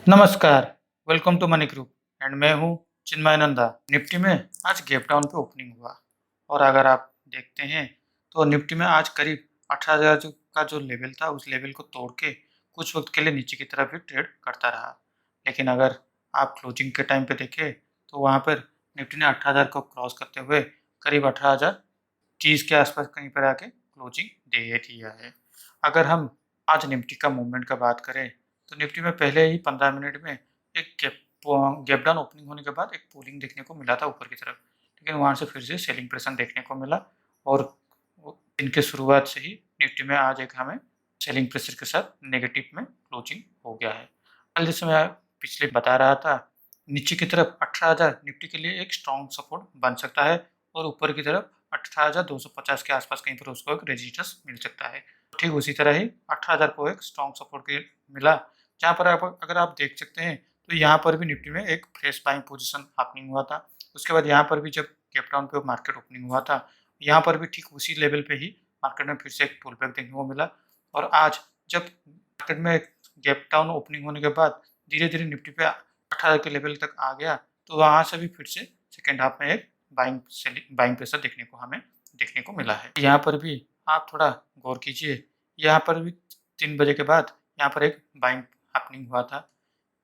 नमस्कार, welcome to money group and मैं हूँ चिन्मय नंदा। निफ्टी में आज गैप डाउन पे ओपनिंग हुआ और अगर आप देखते हैं तो निफ्टी में आज करीब 18,000 का जो लेवल था उस लेवल को तोड़ के कुछ वक्त के लिए नीचे की तरफ ही ट्रेड करता रहा। लेकिन अगर आप क्लोजिंग के टाइम पे देखें तो वहाँ पर निफ्टी ने 18,000 को क्रॉस करते हुए करीब 18,030 के आसपास कहीं पर आके क्लोजिंग दे दिया है। अगर हम आज निफ्टी का मूवमेंट का बात करें तो निफ्टी में पहले ही 15 मिनट में एक गैप डाउन ओपनिंग होने के बाद एक पुलिंग देखने को मिला था ऊपर की तरफ, लेकिन वहाँ से फिर से सेलिंग प्रेशर देखने को मिला और दिन के शुरुआत से ही निफ्टी में आज एक हमें सेलिंग प्रेशर के साथ नेगेटिव में क्लोजिंग हो गया है। कल जैसे मैं पिछले बता रहा था, नीचे की तरफ 18,000 निफ्टी के लिए एक स्ट्रॉन्ग सपोर्ट बन सकता है और ऊपर की तरफ 18,250 के आसपास कहीं पर उसको एक रेजिस्टेंस मिल सकता है। ठीक उसी तरह ही 18,000 को एक स्ट्रॉन्ग सपोर्ट के मिला, जहाँ पर आप अगर आप देख सकते हैं तो यहाँ पर भी निफ्टी में एक फ्रेश बाइंग पोजीशन ओपनिंग हुआ था। उसके बाद यहाँ पर भी जब गैप डाउन पे मार्केट ओपनिंग हुआ था, यहाँ पर भी ठीक उसी लेवल पे ही मार्केट में फिर से एक पुल बैक देखने को मिला और आज जब मार्केट में गैप डाउन ओपनिंग होने के बाद धीरे-धीरे निफ्टी पे 18,000 के लेवल तक आ गया, तो वहाँ से भी फिर से सेकंड हाफ में एक बाइंग प्रेशर देखने को मिला है। यहाँ पर भी आप थोड़ा गौर कीजिए, यहाँ पर भी 3 बजे के बाद यहाँ पर एक बाइंग हैपनिंग हुआ था।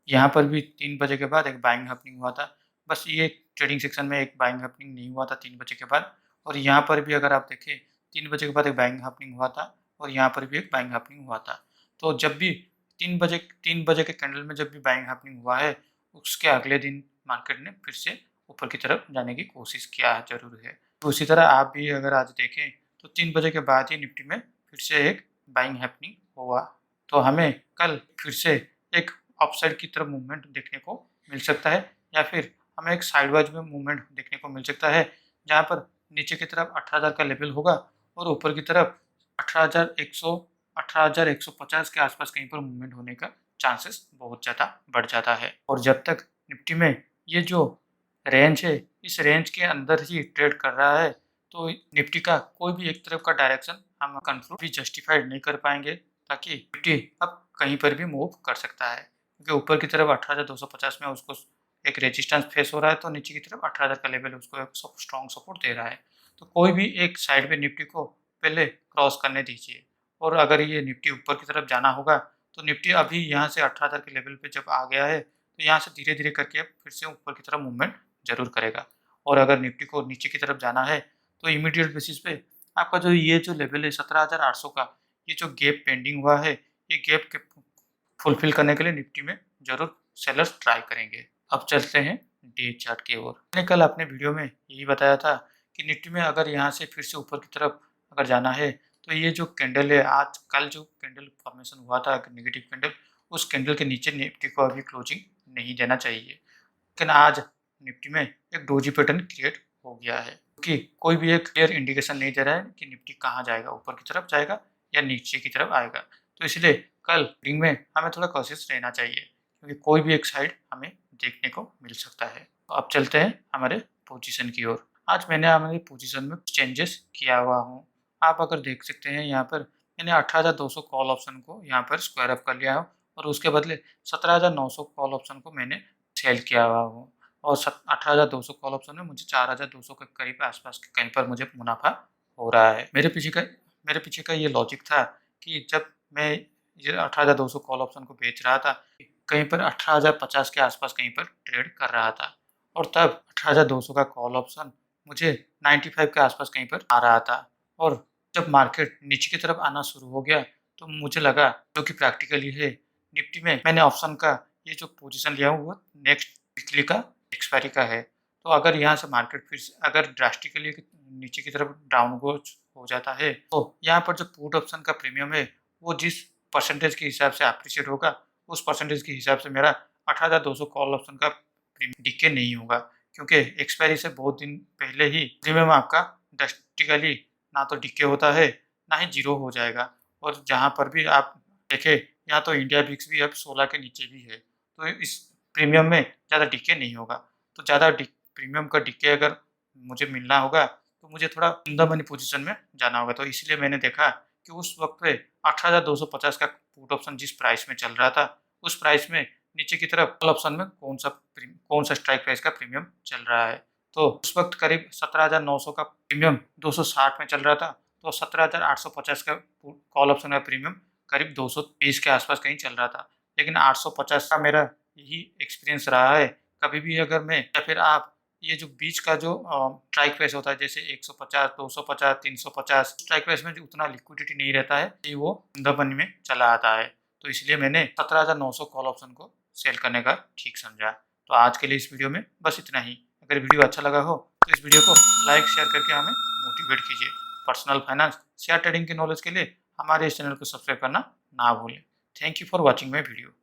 यहाँ पर भी 3 बजे के बाद एक बाइंग हैपनिंग हुआ था। बस ये ट्रेडिंग सेक्शन में एक बाइंग हैपनिंग नहीं हुआ था 3 बजे के बाद, और यहाँ पर भी अगर आप देखें 3 बजे के बाद एक बाइंग हैपनिंग हुआ था और यहाँ पर भी एक बाइंग हैपनिंग हुआ था। तो जब भी 3 बजे के कैंडल में जब भी बाइंग हैपनिंग हुआ है, उसके अगले दिन मार्केट ने फिर से ऊपर की तरफ जाने की कोशिश किया ज़रूर है। तो उसी तरह आप भी अगर आज देखें तो 3 बजे के बाद ही निफ्टी में फिर से एक बाइंग हैपनिंग हुआ। तो हमें कल फिर से एक अपसाइड की तरफ मूवमेंट देखने को मिल सकता है, या फिर हमें एक साइडवाइज में मूवमेंट देखने को मिल सकता है, जहाँ पर नीचे की तरफ 18,000 का लेवल होगा और ऊपर की तरफ 18,100 18,150 के आसपास कहीं पर मूवमेंट होने का चांसेस बहुत ज़्यादा बढ़ जाता है। और जब तक निफ्टी में ये जो रेंज है, इस रेंज के अंदर ही ट्रेड कर रहा है, तो निफ्टी का कोई भी एक तरफ का डायरेक्शन हम कंक्लूड भी जस्टिफाइड नहीं कर पाएंगे, ताकि निफ्टी अब कहीं पर भी मूव कर सकता है, क्योंकि ऊपर की तरफ 18,250 में उसको एक रेजिस्टेंस फेस हो रहा है, तो नीचे की तरफ 18,000 का लेवल उसको एक स्ट्रॉन्ग सपोर्ट दे रहा है। तो कोई भी एक साइड में निफ्टी को पहले क्रॉस करने दीजिए, और अगर ये निफ्टी ऊपर की तरफ जाना होगा तो निफ्टी अभी यहाँ से 18,000 के लेवल पे जब आ गया है, तो यहाँ से धीरे-धीरे करके फिर से ऊपर की तरफ मूवमेंट ज़रूर करेगा। और अगर निफ्टी को नीचे की तरफ जाना है तो इमीडिएट बेसिस पे आपका जो लेवल है 17,800 का, ये जो गैप पेंडिंग हुआ है, ये गैप के फुलफिल करने के लिए निफ्टी में ज़रूर सेलर्स ट्राई करेंगे। अब चलते हैं डे चार्ट की ओर। मैंने कल अपने वीडियो में यही बताया था कि निफ्टी में अगर यहाँ से फिर से ऊपर की तरफ अगर जाना है, तो ये जो कैंडल है, आज कल जो कैंडल फॉर्मेशन हुआ था नेगेटिव कैंडल, उस कैंडल के नीचे निफ्टी को अभी क्लोजिंग नहीं देना चाहिए। लेकिन आज निफ्टी में एक डोजी पैटर्न क्रिएट हो गया है, क्योंकि कोई भी एक क्लियर इंडिकेशन नहीं दे रहा है कि निफ्टी कहाँ जाएगा, ऊपर की तरफ जाएगा या नीचे की तरफ आएगा। तो इसलिए कल ट्रेडिंग में हमें थोड़ा कॉशियस रहना चाहिए, क्योंकि कोई भी एक साइड हमें देखने को मिल सकता है। तो अब चलते हैं हमारे पोजीशन की ओर। आज मैंने हमारी पोजीशन में चेंजेस किया हुआ हूँ। आप अगर देख सकते हैं, यहाँ पर मैंने 18,200 कॉल ऑप्शन को यहाँ पर स्क्वायर अप कर लिया है और उसके बदले 17,900 कॉल ऑप्शन को मैंने सेल किया हुआ हूँ, और 18,200 कॉल ऑप्शन में मुझे 4,200 के करीब आसपास के कहीं पर मुझे मुनाफा हो रहा है। मेरे पीछे का ये लॉजिक था कि जब मैं ये 18,200 कॉल ऑप्शन को बेच रहा था, कहीं पर 18,050 के आसपास कहीं पर ट्रेड कर रहा था, और तब 18,200 का कॉल ऑप्शन मुझे 95 के आसपास कहीं पर आ रहा था। और जब मार्केट नीचे की तरफ आना शुरू हो गया, तो मुझे लगा, जो कि प्रैक्टिकली है, निफ्टी में मैंने ऑप्शन का ये जो पोजीशन लिया हूँ वो नेक्स्ट वीकली का एक्सपायरी का है। तो अगर यहाँ से मार्केट फिर से अगर ड्रास्टिकली नीचे की तरफ डाउन हो जाता है, तो यहाँ पर जो पुट ऑप्शन का प्रीमियम है, वो जिस परसेंटेज के हिसाब से एप्रिशिएट होगा, उस परसेंटेज के हिसाब से मेरा 18,200 कॉल ऑप्शन का प्रीमियम डिके नहीं होगा, क्योंकि एक्सपायरी से बहुत दिन पहले ही प्रीमियम आपका ड्रास्टिकली ना तो डिके होता है, ना ही जीरो हो जाएगा। और जहाँ पर भी आप देखें, यहाँ तो इंडिया विक्स भी अब 16 के नीचे भी है, तो इस प्रीमियम में ज़्यादा डिके नहीं होगा। तो ज़्यादा प्रीमियम का डिके अगर मुझे मिलना होगा, तो मुझे थोड़ा इन द मनी पोजीशन में जाना होगा। तो इसलिए मैंने देखा कि उस वक्त पे 18,250 का पुट ऑप्शन जिस प्राइस में चल रहा था, उस प्राइस में नीचे की तरफ कॉल ऑप्शन में कौन सा स्ट्राइक प्राइस का प्रीमियम चल रहा है। तो उस वक्त करीब 17,900 का प्रीमियम 260 में चल रहा था, तो 17,850 का कॉल ऑप्शन का प्रीमियम करीब 220 के आसपास कहीं चल रहा था। लेकिन 850 का मेरा यही एक्सपीरियंस रहा है, कभी भी अगर मैं या फिर आप ये जो बीच का जो स्ट्राइक प्राइस होता है जैसे 150, 250, 350, स्ट्राइक प्राइस में जो उतना लिक्विडिटी नहीं रहता है कि वो धंधा में चला आता है। तो इसलिए मैंने 17,900 कॉल ऑप्शन को सेल करने का ठीक समझा। तो आज के लिए इस वीडियो में बस इतना ही। अगर वीडियो अच्छा लगा हो तो इस वीडियो को लाइक शेयर करके हमें मोटिवेट कीजिए। पर्सनल फाइनेंस शेयर ट्रेडिंग के नॉलेज के लिए हमारे इस चैनल को सब्सक्राइब करना ना भूलें। Thank you for watching my video.